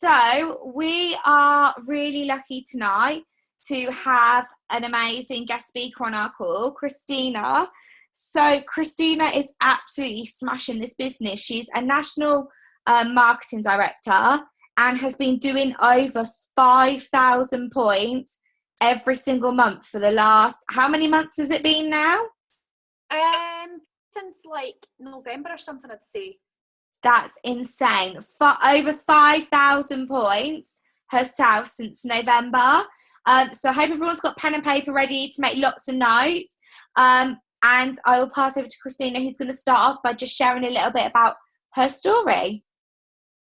So we are really lucky tonight to have an amazing guest speaker on our call, Christina. So Christina is absolutely smashing this business. She's a national marketing director and has been doing over 5,000 points every single month for the last, how many months has it been now? Since like November or something, I'd say. That's insane. For over 5,000 points herself since November. So I hope everyone's got pen and paper ready to make lots of notes. And I will pass over to Christina, who's going to start off by just sharing a little bit about her story.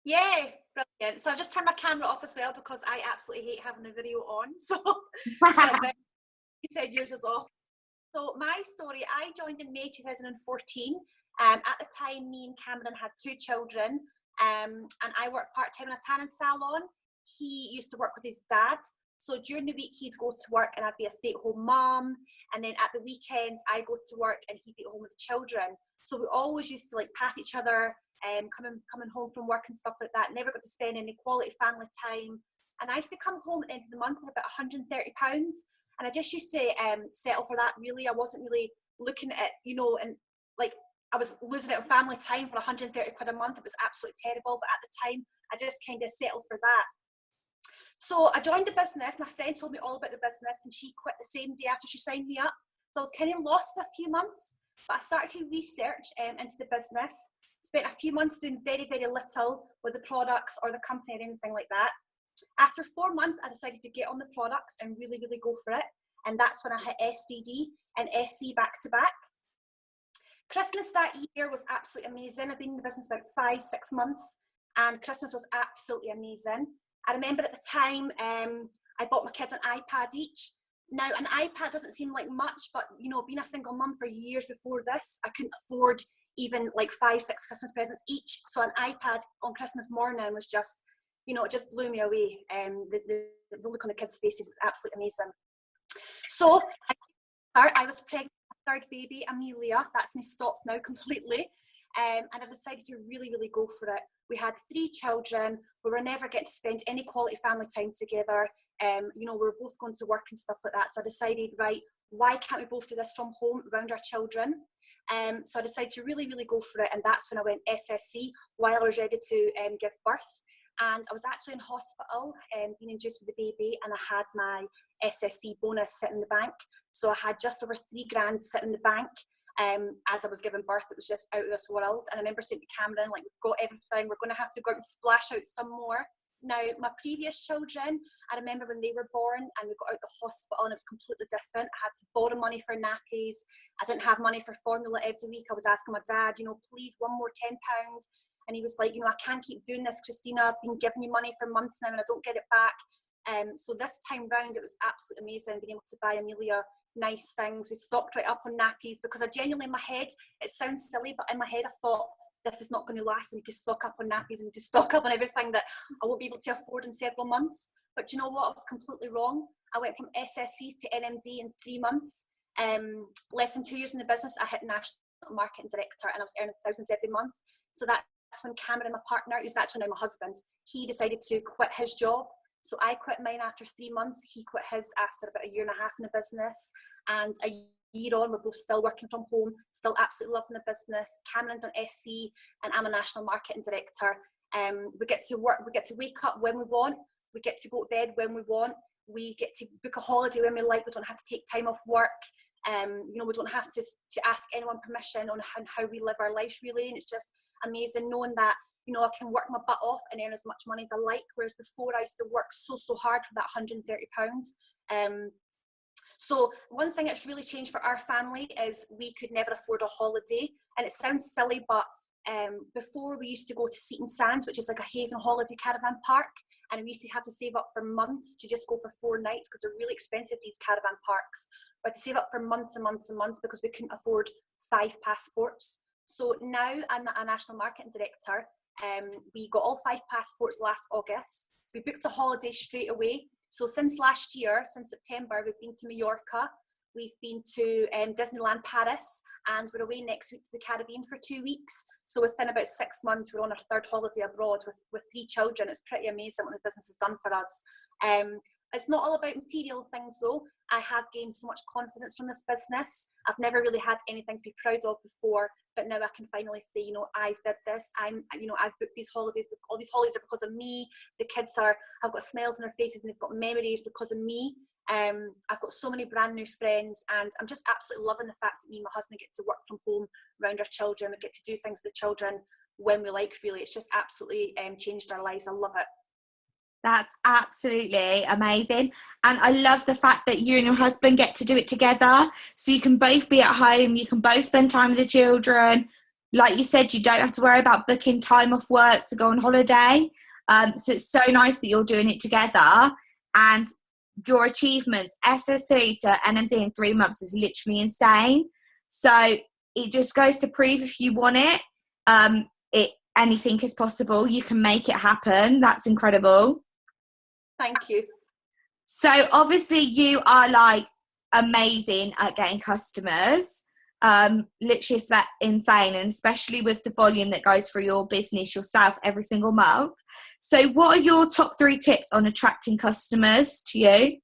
Yeah, brilliant. So I've just turned my camera off as well because I absolutely hate having the video on. So you said yours was off. So my story, I joined in May 2014. At the time, me and Cameron had 2 children, and I worked part-time in a tanning salon. He used to work with his dad. So during the week, he'd go to work and I'd be a stay-at-home mom. And then at the weekend, I go to work and he'd be at home with the children. So we always used to like pass each other, coming home from work and stuff like that. Never got to spend any quality family time. And I used to come home at the end of the month with about £130. And I just used to settle for that, really. I wasn't really looking at, and like I was losing out on family time for £130 a month. It was absolutely terrible. But at the time, I just kind of settled for that. So I joined the business. My friend told me all about the business and she quit the same day after she signed me up. So I was kind of lost for a few months. But I started to research into the business. Spent a few months doing very, very little with the products or the company or anything like that. After 4 months, I decided to get on the products and really, really go for it. And that's when I hit SDD and SC back to back. Christmas that year was absolutely amazing. I've been in the business about 5-6 months and Christmas was absolutely amazing. I remember at the time, I bought my kids an iPad each. Now, an iPad doesn't seem like much, but being a single mum for years before this, I couldn't afford even like 5-6 Christmas presents each. So an iPad on Christmas morning was just, it just blew me away. The look on the kids' faces was absolutely amazing. So I was pregnant with my 3rd baby, Amelia. That's me stopped now completely. And I decided to really, really go for it. We had 3 children. We were never getting to spend any quality family time together. We were both going to work and stuff like that. So I decided, right, why can't we both do this from home around our children? So I decided to really, really go for it. And that's when I went SSC while I was ready to give birth. And I was actually in hospital, being induced with the baby, and I had my SSC bonus sitting in the bank. So I had just over £3,000 sitting in the bank. As I was giving birth, it was just out of this world. And I remember saying to Cameron, like, we've got everything, we're going to have to go out and splash out some more. Now, my previous children, I remember when they were born and we got out of the hospital and it was completely different. I had to borrow money for nappies. I didn't have money for formula every week. I was asking my dad, please, one more £10. And he was like, I can't keep doing this, Christina. I've been giving you money for months now and I don't get it back. So this time round, it was absolutely amazing being able to buy Amelia nice things. We stocked right up on nappies because I genuinely, in my head, it sounds silly, but in my head I thought, this is not going to last. I need to stock up on nappies and to stock up on everything that I won't be able to afford in several months. But you know what? I was completely wrong. I went from SSCs to NMD in 3 months. Less than 2 years in the business, I hit national marketing director and I was earning thousands every month. So that's when Cameron, my partner, who's actually now my husband, he decided to quit his job. So I quit mine after 3 months. He quit his after about 1.5 years in the business. And a year on, we're both still working from home, still absolutely loving the business. Cameron's an SC and I'm a national marketing director. We get to work, we get to wake up when we want. We get to go to bed when we want. We get to book a holiday when we like. We don't have to take time off work. We don't have to ask anyone permission on how we live our lives, really. And it's just amazing knowing that I can work my butt off and earn as much money as I like, whereas before I used to work so hard for that £130. So one thing that's really changed for our family is we could never afford a holiday. And it sounds silly, but before we used to go to Seaton Sands, which is like a Haven holiday caravan park, and we used to have to save up for months to just go for 4 nights because they're really expensive, these caravan parks. But to save up for months and months and months because we couldn't afford 5 passports. So now I'm a national marketing director. We got all 5 passports last August. We booked a holiday straight away. So since last year, since September, we've been to Mallorca. We've been to Disneyland Paris, and we're away next week to the Caribbean for 2 weeks. So within about 6 months, we're on our third holiday abroad with 3 children. It's pretty amazing what the business has done for us. It's not all about material things though. I have gained so much confidence from this business. I've never really had anything to be proud of before, but now I can finally say, you know, I've did this. I've booked these holidays. All these holidays are because of me. The kids have got smiles on their faces and they've got memories because of me. I've got so many brand new friends, and I'm just absolutely loving the fact that me and my husband get to work from home around our children. We get to do things with the children when we like, really. It's just absolutely changed our lives. I love it. That's absolutely amazing. And I love the fact that you and your husband get to do it together. So you can both be at home, you can both spend time with the children. Like you said, you don't have to worry about booking time off work to go on holiday. So it's so nice that you're doing it together. And your achievements, SSC to NMD in 3 months, is literally insane. So it just goes to prove if you want it, anything is possible. You can make it happen. That's incredible. Thank you. So obviously you are like amazing at getting customers. Literally it's that insane, and especially with the volume that goes through your business yourself every single month. So what are your top 3 tips on attracting customers to you?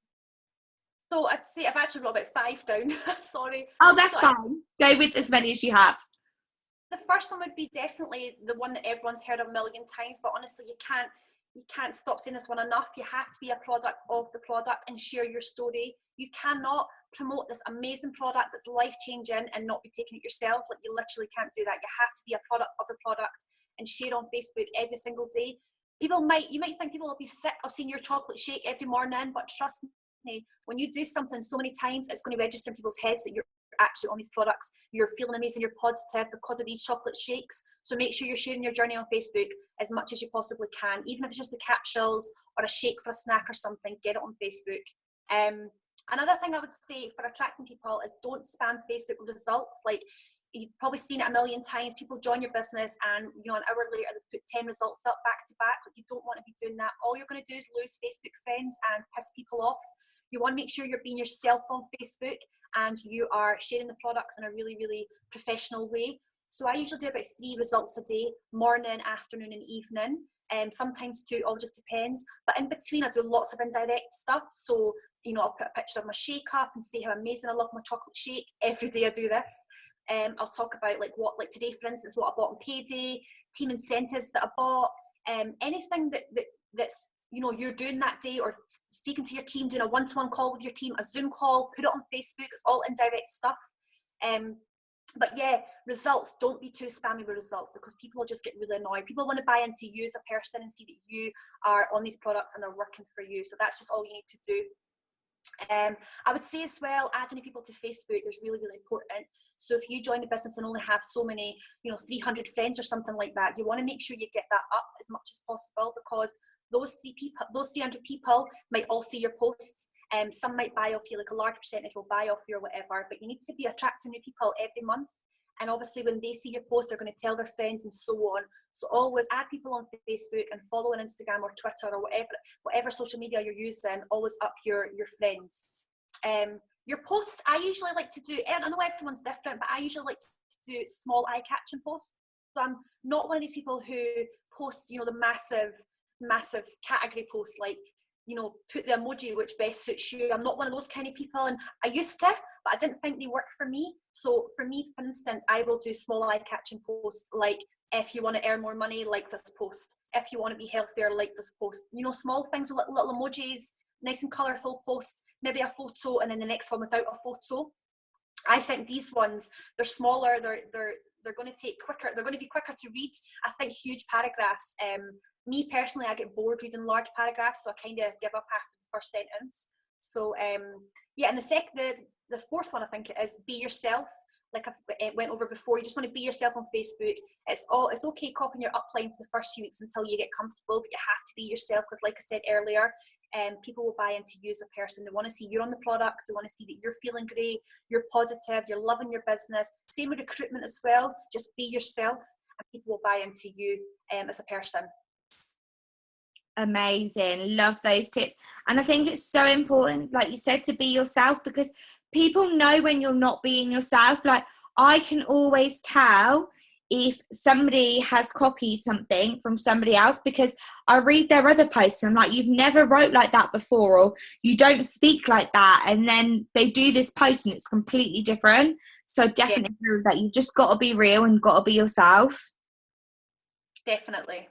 So I'd say I've actually wrote about 5 down. Sorry. Oh, that's fine. Go with as many as you have. The first one would be definitely the one that everyone's heard a million times, but honestly, you can't stop saying this one enough. You have to be a product of the product and share your story. You cannot promote this amazing product that's life-changing and not be taking it yourself. Like, you literally can't do that. You have to be a product of the product and share on Facebook every single day. You might think people will be sick of seeing your chocolate shake every morning, but trust me, when you do something so many times, it's going to register in people's heads that you're actually on these products. You're feeling amazing, you're positive because of these chocolate shakes. So make sure you're sharing your journey on Facebook as much as you possibly can, even if it's just the capsules or a shake for a snack or something. Get it on Facebook. Another thing I would say for attracting people is don't spam Facebook with results. Like, you've probably seen it a million times. People join your business and, you know, an hour later they've put 10 results up back to back. Like, you don't want to be doing that. All you're going to do is lose Facebook friends and piss people off. You want to make sure you're being yourself on Facebook and you are sharing the products in a really, really professional way. So I usually do about 3 results a day: morning, afternoon and evening. Sometimes 2, all just depends. But in between I do lots of indirect stuff. So, you know, I'll put a picture of my shake up and say how amazing I love my chocolate shake. Every day I do this. I'll talk about like today, for instance, what I bought on payday, team incentives that I bought, anything that's, you know, you're doing that day, or speaking to your team, doing a one-to-one call with your team, a Zoom call, put it on Facebook. It's all indirect stuff. But yeah, results, don't be too spammy with results, because people will just get really annoyed. People want to buy into you as a person and see that you are on these products and they're working for you. So that's just all you need to do. I would say as well, adding people to Facebook is really, really important. So if you join a business and only have so many, 300 friends or something like that, you want to make sure you get that up as much as possible, because those 300 people might all see your posts. Some might buy off you, like a large percentage will buy off you or whatever, but you need to be attracting new people every month. And obviously when they see your posts, they're going to tell their friends and so on. So always add people on Facebook and follow on Instagram or Twitter or whatever social media you're using. Always up your friends. Your posts, I usually like to do, I know everyone's different, but I usually like to do small eye-catching posts. So I'm not one of these people who post, the massive category posts, like, put the emoji which best suits you. I'm not one of those kind of people, and I used to, but I didn't think they worked for me. So for me, for instance, I will do small eye-catching posts, like, if you want to earn more money, like this post. If you want to be healthier, like this post. Small things with little emojis, nice and colourful posts, maybe a photo, and then the next one without a photo. I think these ones, they're smaller, they're going to take quicker, they're going to be quicker to read. I think huge paragraphs, me personally, I get bored reading large paragraphs, so I kind of give up after the first sentence. So yeah, and the fourth one, I think it is, be yourself. Like I went over before, you just want to be yourself on Facebook. It's okay copying your upline for the first few weeks until you get comfortable, but you have to be yourself, because like I said earlier, people will buy into you as a person. They want to see you're on the products. They want to see that you're feeling great, you're positive, you're loving your business. Same with recruitment as well. Just be yourself and people will buy into you as a person. Amazing. Love those tips. And I think it's so important, like you said, to be yourself, because people know when you're not being yourself. Like, I can always tell if somebody has copied something from somebody else, because I read their other posts and I'm like, you've never wrote like that before, or you don't speak like that, and then they do this post and it's completely different. So definitely that you've just got to be real and got to be yourself. Definitely.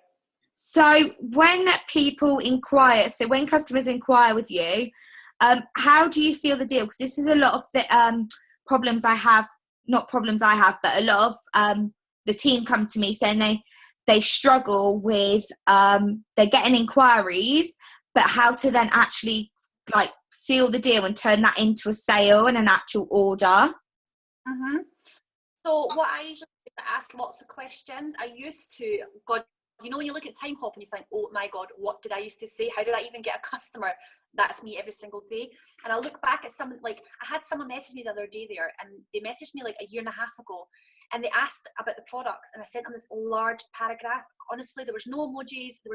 So when people inquire, so when customers inquire with you, how do you seal the deal? Because this is a lot of the problems I have, not problems I have, but a lot of the team come to me saying they struggle with, they're getting inquiries, but how to then actually like seal the deal and turn that into a sale and an actual order. Mm-hmm. So what I usually do is ask lots of questions. I used to, God, you know, when you look at Time Hop and you think, oh my God, what did I used to say? How did I even get a customer? That's me every single day. And I look back at someone, like I had someone message me the other day there, and they messaged me like a year and a half ago, and they asked about the products, and I sent them this large paragraph. Honestly, there was no emojis, there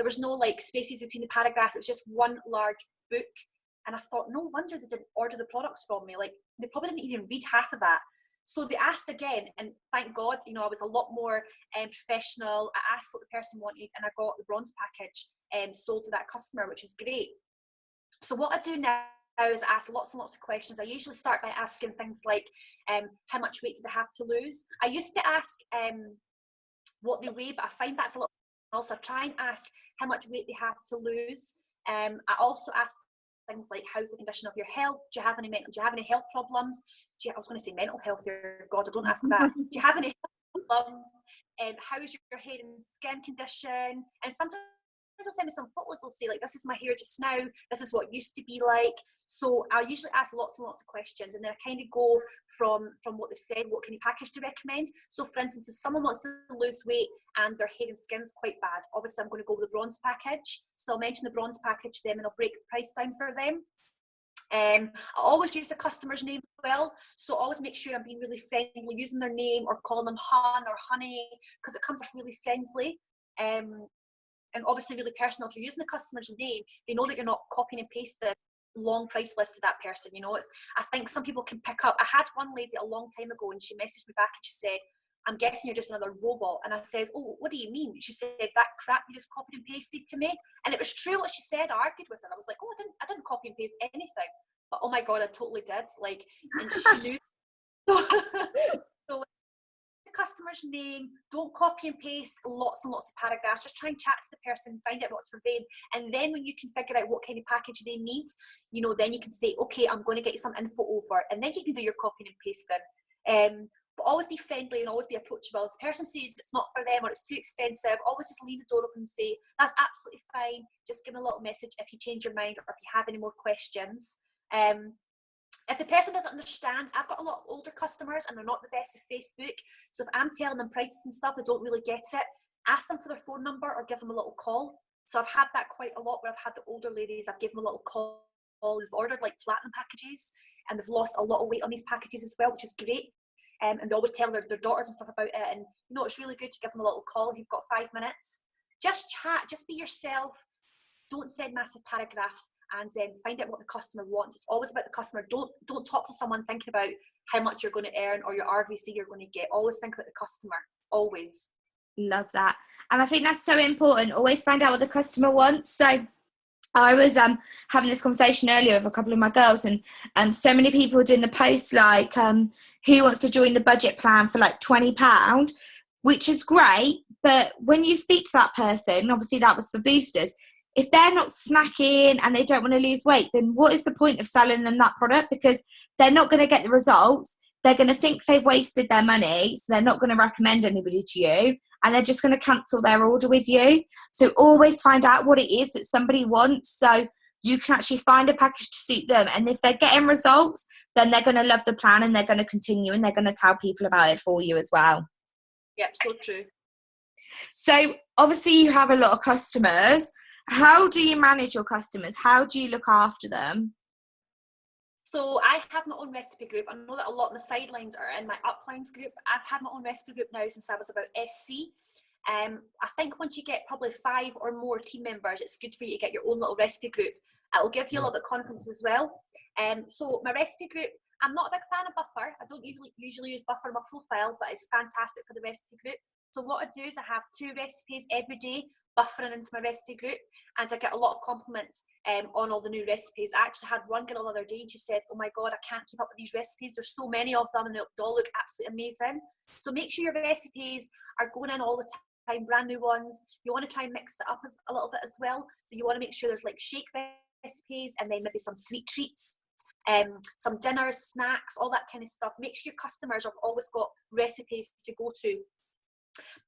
was no like spaces between the paragraphs. It was just one large book. And I thought, no wonder they didn't order the products from me. Like, they probably didn't even read half of that. So they asked again, and thank God, you know, I was a lot more professional. I asked what the person wanted, and I got the bronze package sold to that customer, which is great. So what I do now is ask lots and lots of questions. I usually start by asking things like, how much weight do they have to lose? I used to ask what they weigh, but I find that's a lot. Also, try and ask how much weight they have to lose. I also ask things like, how's the condition of your health? Do you have any health problems? I was going to say mental health here. God, I don't ask that. Do you have any health problems? How is your hair and skin condition? And sometimes they'll send me some photos. They'll say, like, this is my hair just now. This is what it used to be like. So I usually ask lots and lots of questions, and then I kind of go from what they've said, what kind of package to recommend. So for instance, if someone wants to lose weight and their hair and skin's quite bad, obviously I'm going to go with the bronze package. So I'll mention the bronze package to them, and I'll break the price down for them. I always use the customer's name as well, so always make sure I'm being really friendly, using their name or calling them hun or honey, because it comes off really friendly. And obviously really personal. If you're using the customer's name, they know that you're not copying and pasting long price list to that person. You know, I think some people can pick up. I had one lady a long time ago, and she messaged me back and she said, I'm guessing you're just another robot. And I said, oh, what do you mean? She said, that crap you just copied and pasted to me. And it was true what she said. I argued with her. I was like, oh, I didn't copy and paste anything. But oh my God, I totally did. Like, and she knew. So the customer's name, don't copy and paste lots and lots of paragraphs. Just try and chat to the person, find out what's for them. And then when you can figure out what kind of package they need, you know, then you can say, okay, I'm going to get you some info over. And then you can do your copying and pasting. But always be friendly and always be approachable. If the person says it's not for them or it's too expensive, always just leave the door open and say, that's absolutely fine. Just give them a little message if you change your mind or if you have any more questions. If the person doesn't understand, I've got a lot of older customers and they're not the best with Facebook. So if I'm telling them prices and stuff, they don't really get it. Ask them for their phone number or give them a little call. So I've had that quite a lot where I've had the older ladies, I've given them a little call. They've ordered like platinum packages and they've lost a lot of weight on these packages as well, which is great. And they always tell their daughters and stuff about it. And you know, it's really good to give them a little call if you've got 5 minutes. Just chat, just be yourself. Don't send massive paragraphs, and find out what the customer wants. It's always about the customer. Don't talk to someone thinking about how much you're going to earn or your RVC you're going to get. Always think about the customer. Always. Love that. And I think that's so important. Always find out what the customer wants. So I was having this conversation earlier with a couple of my girls, and so many people doing the posts like, who wants to join the budget plan for like £20, which is great. But when you speak to that person, obviously that was for boosters. If they're not snacking and they don't want to lose weight, then what is the point of selling them that product? Because they're not going to get the results. They're going to think they've wasted their money. So they're not going to recommend anybody to you. And they're just going to cancel their order with you. So always find out what it is that somebody wants, so you can actually find a package to suit them. And if they're getting results, then they're going to love the plan and they're going to continue and they're going to tell people about it for you as well. Yep, so true. So obviously you have a lot of customers. How do you manage your customers? How do you look after them? So I have my own recipe group. I know that a lot of the sidelines are in my uplines group. I've had my own recipe group now since I was about SC. I think once you get probably 5 or more team members, it's good for you to get your own little recipe group. It'll give you a little bit of confidence as well. So my recipe group, I'm not a big fan of Buffer. I don't usually use Buffer in my profile, but it's fantastic for the recipe group. So what I do is I have 2 recipes every day buffering into my recipe group, and I get a lot of compliments on all the new recipes. I actually had one girl the other day and she said, oh my god, I can't keep up with these recipes, there's so many of them and they all look absolutely amazing. So make sure your recipes are going in all the time, brand new ones. You want to try and mix it up a little bit as well, so you want to make sure there's like shake recipes and then maybe some sweet treats, some dinners, snacks, all that kind of stuff. Make sure your customers have always got recipes to go to.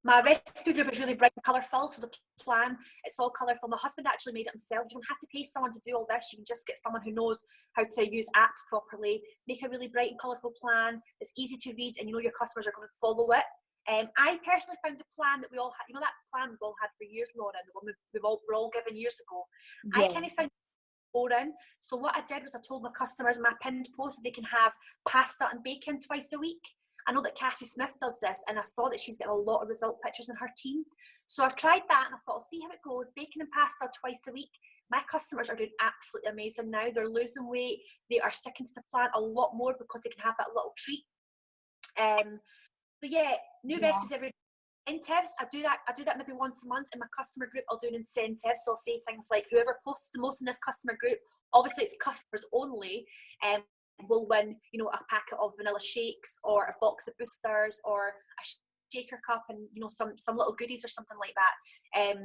My recipe group is really bright and colourful, so the plan, it's all colourful. My husband actually made it himself. You don't have to pay someone to do all this. You can just get someone who knows how to use apps properly. Make a really bright and colourful plan. It's easy to read and you know your customers are going to follow it. I personally found the plan that we all had, you know that plan we've all had for years, Lauren, the one we're all given years ago. Yeah. I kind of found it boring. So what I did was I told my customers in my pinned post that they can have pasta and bacon twice a week. I know that Cassie Smith does this, and I saw that she's getting a lot of result pictures in her team. So I've tried that, and I thought, I'll see how it goes. Bacon and pasta twice a week. My customers are doing absolutely amazing now. They're losing weight. They are sticking to the plan a lot more because they can have that little treat. So yeah, new recipes every day. Incentives, I do that maybe once a month in my customer group. I'll do an incentive, so I'll say things like whoever posts the most in this customer group, obviously it's customers only, will win, you know, a packet of vanilla shakes or a box of boosters or a shaker cup and, you know, some little goodies or something like that.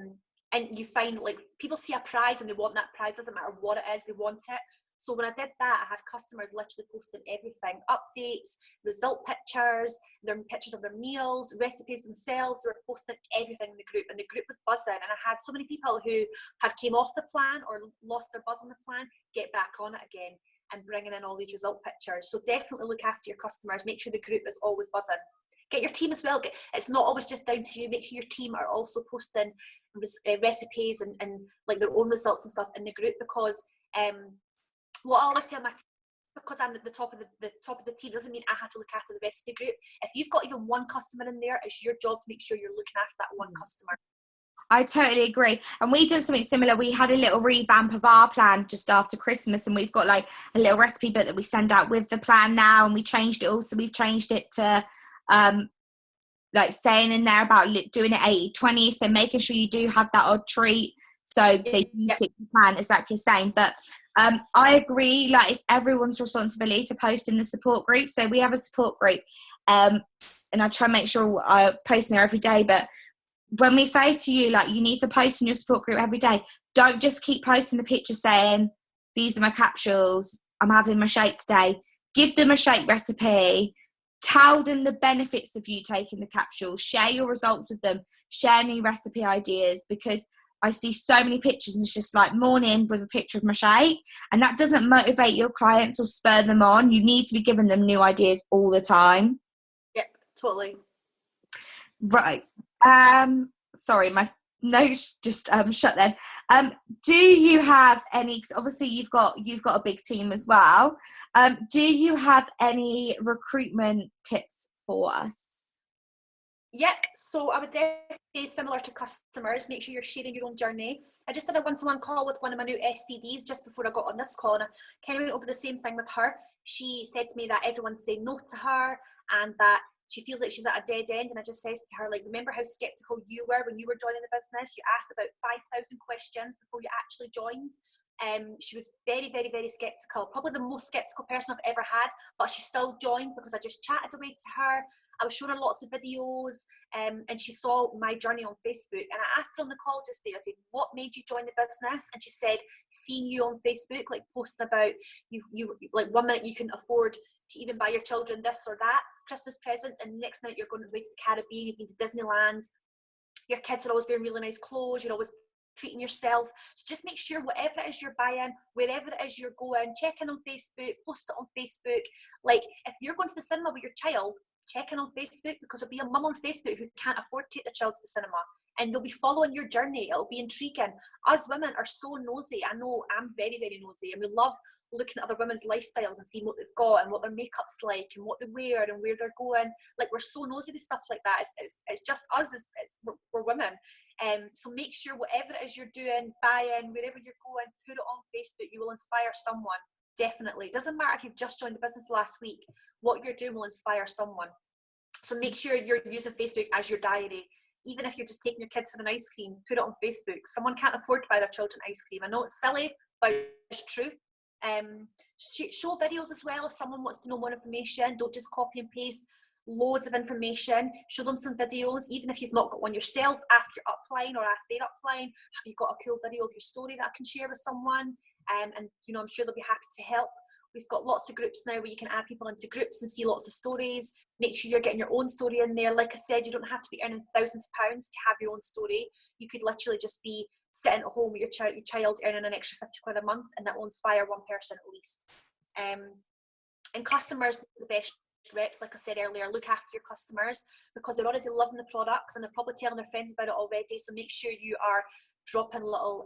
And you find like people see a prize and they want that prize, doesn't matter what it is, they want it. So when I did that, I had customers literally posting everything, updates, result pictures, their pictures of their meals, recipes themselves. They were posting everything in the group, and the group was buzzing. And I had so many people who had came off the plan or lost their buzz on the plan, get back on it again and bringing in all these result pictures. So definitely look after your customers. Make sure the group is always buzzing. Get your team as well. It's not always just down to you. Make sure your team are also posting recipes and like their own results and stuff in the group, because what I always tell my team, because I'm at the top of the team, doesn't mean I have to look after the recipe group. If you've got even one customer in there, it's your job to make sure you're looking after that one customer. I totally agree. And we did something similar. We had a little revamp of our plan just after Christmas, and we've got like a little recipe book that we send out with the plan now, and we changed it also. We've changed it to like saying in there about doing it 80-20, so making sure you do have that odd treat. So they do stick to the plan, exactly the same. But I agree, like it's everyone's responsibility to post in the support group. So we have a support group, and I try and make sure I post in there every day. But when we say to you, like, you need to post in your support group every day, don't just keep posting the picture saying, these are my capsules, I'm having my shake today. Give them a shake recipe. Tell them the benefits of you taking the capsules. Share your results with them. Share new recipe ideas, because I see so many pictures and it's just like morning with a picture of my shake, and that doesn't motivate your clients or spur them on. You need to be giving them new ideas all the time. Yep, totally. Right. Sorry, my notes just shut then. Do you have any, 'cause obviously you've got a big team as well. Do you have any recruitment tips for us? Yep, so I would definitely say similar to customers, make sure you're sharing your own journey. I just did a one-to-one call with one of my new SCDs just before I got on this call, and I kind of went over the same thing with her. She said to me that everyone's saying no to her and that she feels like she's at a dead end, and I just says to her, like, remember how skeptical you were when you were joining the business? You asked about 5,000 questions before you actually joined. She was very, very, very skeptical, probably the most skeptical person I've ever had, but she still joined because I just chatted away to her. I was showing her lots of videos, and she saw my journey on Facebook. And I asked her on the call just there, I said, what made you join the business? And she said, seeing you on Facebook, like posting about you like 1 minute you can afford to even buy your children this or that Christmas presents, and the next minute you're going away to the Caribbean, you've been to Disneyland, your kids are always wearing really nice clothes, you're always treating yourself. So just make sure whatever it is you're buying, wherever it is you're going, check in on Facebook, post it on Facebook. Like if you're going to the cinema with your child, check in on Facebook, because there'll be a mum on Facebook who can't afford to take the child to the cinema, and they'll be following your journey. It'll be intriguing. Us women are so nosy. I know I'm very, very nosy, and we love looking at other women's lifestyles and seeing what they've got and what their makeup's like and what they wear and where they're going. Like, we're so nosy with stuff like that. It's just us, we're women. So make sure whatever it is you're doing, buying, wherever you're going, put it on Facebook. You will inspire someone. Definitely. It doesn't matter if you've just joined the business last week. What you're doing will inspire someone. So make sure you're using Facebook as your diary. Even if you're just taking your kids for an ice cream, put it on Facebook. Someone can't afford to buy their children ice cream. I know it's silly, but it's true. Show videos as well. If someone wants to know more information, don't just copy and paste loads of information. Show them some videos. Even if you've not got one yourself, ask your upline or ask their upline, have you got a cool video of your story that I can share with someone? And you know, I'm sure they'll be happy to help. We've got lots of groups now where you can add people into groups and see lots of stories. Make sure you're getting your own story in there. Like I said, you don't have to be earning thousands of pounds to have your own story. You could literally just be sitting at home with your child earning an extra 50 quid a month, and that will inspire one person at least. And customers, the best reps, like I said earlier, look after your customers because they're already loving the products and they're probably telling their friends about it already. So make sure you are dropping little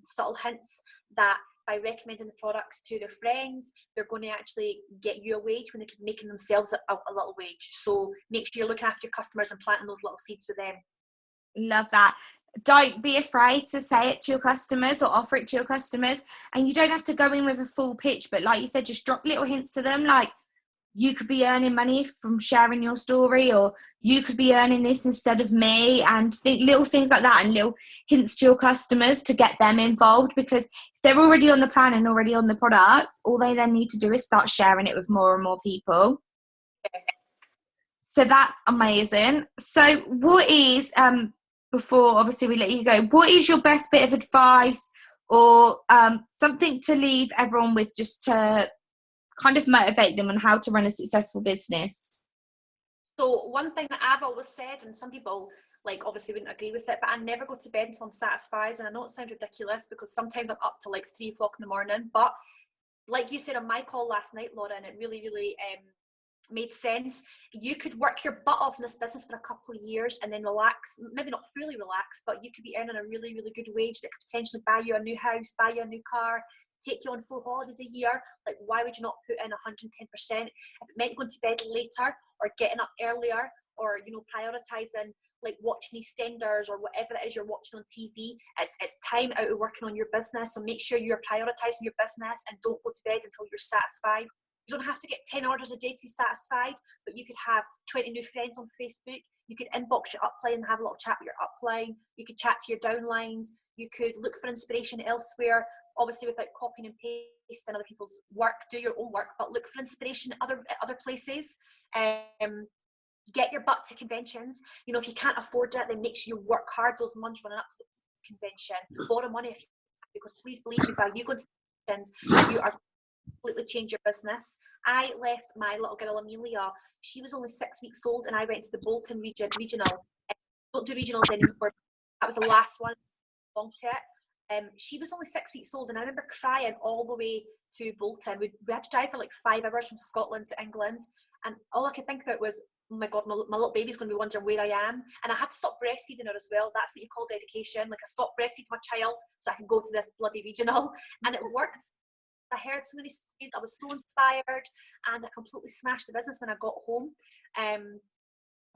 subtle hints that by recommending the products to their friends, they're going to actually get you a wage when they could be making themselves a little wage. So make sure you're looking after your customers and planting those little seeds with them. Love that. Don't be afraid to say it to your customers or offer it to your customers. And you don't have to go in with a full pitch, but like you said, just drop little hints to them, like you could be earning money from sharing your story, or you could be earning this instead of me, and little things like that, and little hints to your customers to get them involved, because if they're already on the plan and already on the products, all they then need to do is start sharing it with more and more people. So that's amazing. So what is, before obviously we let you go, what is your best bit of advice or something to leave everyone with, just to kind of motivate them on how to run a successful business? So one thing that I've always said, and some people like obviously wouldn't agree with it, but I never go to bed until I'm satisfied. And I know it sounds ridiculous because sometimes I'm up to like 3 o'clock in the morning, but like you said on my call last night, Laura, and it really made sense. You could work your butt off in this business for a couple of years and then relax, maybe not fully relax, but you could be earning a really, really good wage that could potentially buy you a new house, buy you a new car, take you on 4 holidays a year. Like, why would you not put in 110%? If it meant going to bed later or getting up earlier, or, you know, prioritizing like watching EastEnders or whatever it is you're watching on TV, it's time out of working on your business. So make sure you're prioritizing your business and don't go to bed until you're satisfied. You don't have to get 10 orders a day to be satisfied, but you could have 20 new friends on Facebook. You could inbox your upline and have a little chat with your upline. You could chat to your downlines. You could look for inspiration elsewhere, obviously without copying and pasting other people's work. Do your own work, but look for inspiration at other places. Get your butt to conventions. You know, if you can't afford it, then make sure you work hard those months running up to the convention. Borrow money if you can, because please believe me, by you going to conventions, you are completely change your business. I left my little girl Amelia. She was only 6 weeks old, and I went to the Bolton regional. Don't do regionals anymore. That was the last one. I belonged to it. She was only 6 weeks old, and I remember crying all the way to Bolton. We had to drive for like 5 hours from Scotland to England, and all I could think about was, oh my God, my little baby's going to be wondering where I am. And I had to stop breastfeeding her as well. That's what you call dedication. Like, I stopped breastfeeding my child so I can go to this bloody regional, and it worked. I heard so many stories. I was so inspired, and I completely smashed the business when I got home.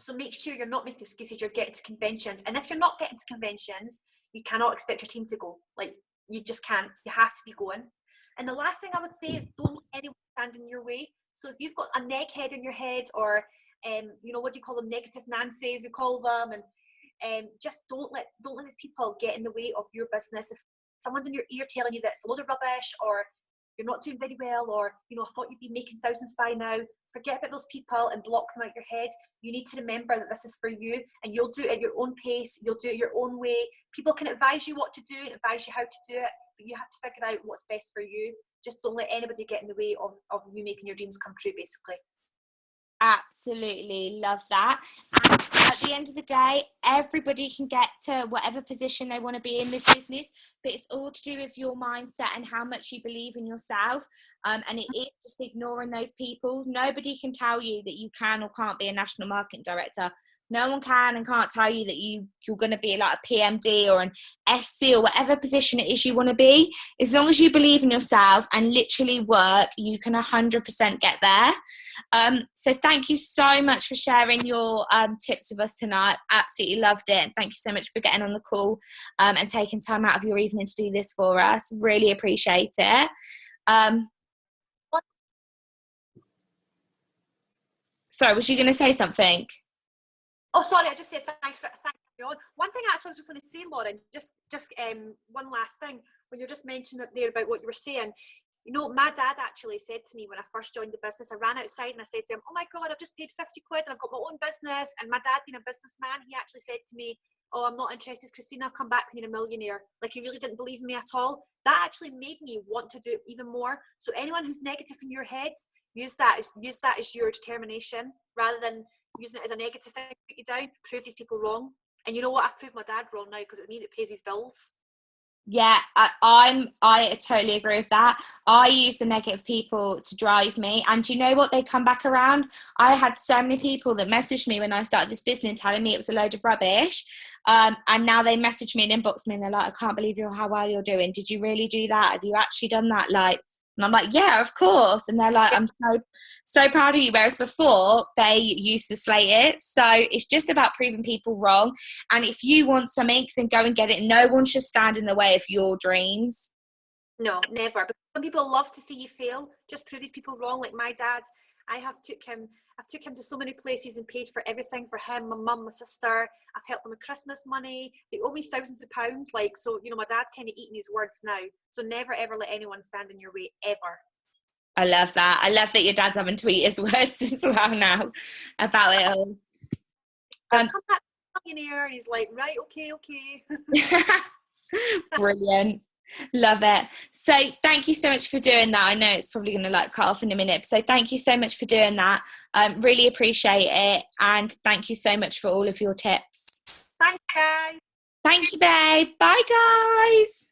So make sure you're not making excuses. You're getting to conventions, and if you're not getting to conventions, you cannot expect your team to go. Like, you just can't. You have to be going. And the last thing I would say is, don't let anyone stand in your way. So if you've got a neckhead in your head, or you know, what do you call them, negative Nancy's, we call them, and just don't let these people get in the way of your business. If someone's in your ear telling you that it's a load of rubbish, or you're not doing very well, or, you know, I thought you'd be making thousands by now, forget about those people and block them out your head. You need to remember that this is for you, and you'll do it at your own pace. You'll do it your own way. People can advise you what to do and advise you how to do it, but you have to figure out what's best for you. Just don't let anybody get in the way of you making your dreams come true, basically. Absolutely love that. And at the end of the day, everybody can get to whatever position they want to be in this business, but it's all to do with your mindset and how much you believe in yourself. And it is just ignoring those people. Nobody can tell you that you can or can't be a national marketing director. No one can and can't tell you that you're going to be like a PMD or an SC or whatever position it is you want to be. As long as you believe in yourself and literally work, you can 100% get there. So thank you so much for sharing your tips with us tonight. Absolutely loved it. And thank you so much for getting on the call and taking time out of your evening to do this for us. Really appreciate it. Sorry, was you going to say something? Oh, sorry, I just said thank you. One thing actually I was going to say, Lauren, just one last thing. When you're just mentioning it there about what you were saying, you know, my dad actually said to me when I first joined the business, I ran outside and I said to him, oh my God, I've just paid 50 quid and I've got my own business. And my dad being a businessman, he actually said to me, oh, I'm not interested, Christina, come back when you're a millionaire. Like, he really didn't believe in me at all. That actually made me want to do it even more. So anyone who's negative in your head, use that as your determination rather than using it as a negative thing to put you down. Prove these people wrong. And you know what? I've proved my dad wrong now because it means it pays his bills. Yeah, I totally agree with that. I use the negative people to drive me, and you know what? They come back around. I had so many people that messaged me when I started this business telling me it was a load of rubbish, and now they message me and inbox me and they're like, I can't believe how well you're doing. Did you really do that? Have you actually done that? Like, and I'm like, yeah, of course. And they're like, I'm so proud of you. Whereas before, they used to slate it. So it's just about proving people wrong. And if you want something, then go and get it. No one should stand in the way of your dreams. No, never. But some people love to see you fail. Just prove these people wrong. Like my dad, I've took him to so many places and paid for everything for him, my mum, my sister. I've helped them with Christmas money. They owe me thousands of pounds. Like, so, you know, my dad's kind of eating his words now. So never ever let anyone stand in your way, ever. I love that. I love that your dad's having to eat his words as well now about it all. Come back, millionaire, and he's like, right, okay. Brilliant. Love it. So thank you so much for doing that. I know it's probably going to like cut off in a minute. So thank you so much for doing that. Really appreciate it. And thank you so much for all of your tips. Thanks, guys. Thank you, babe. Bye, guys.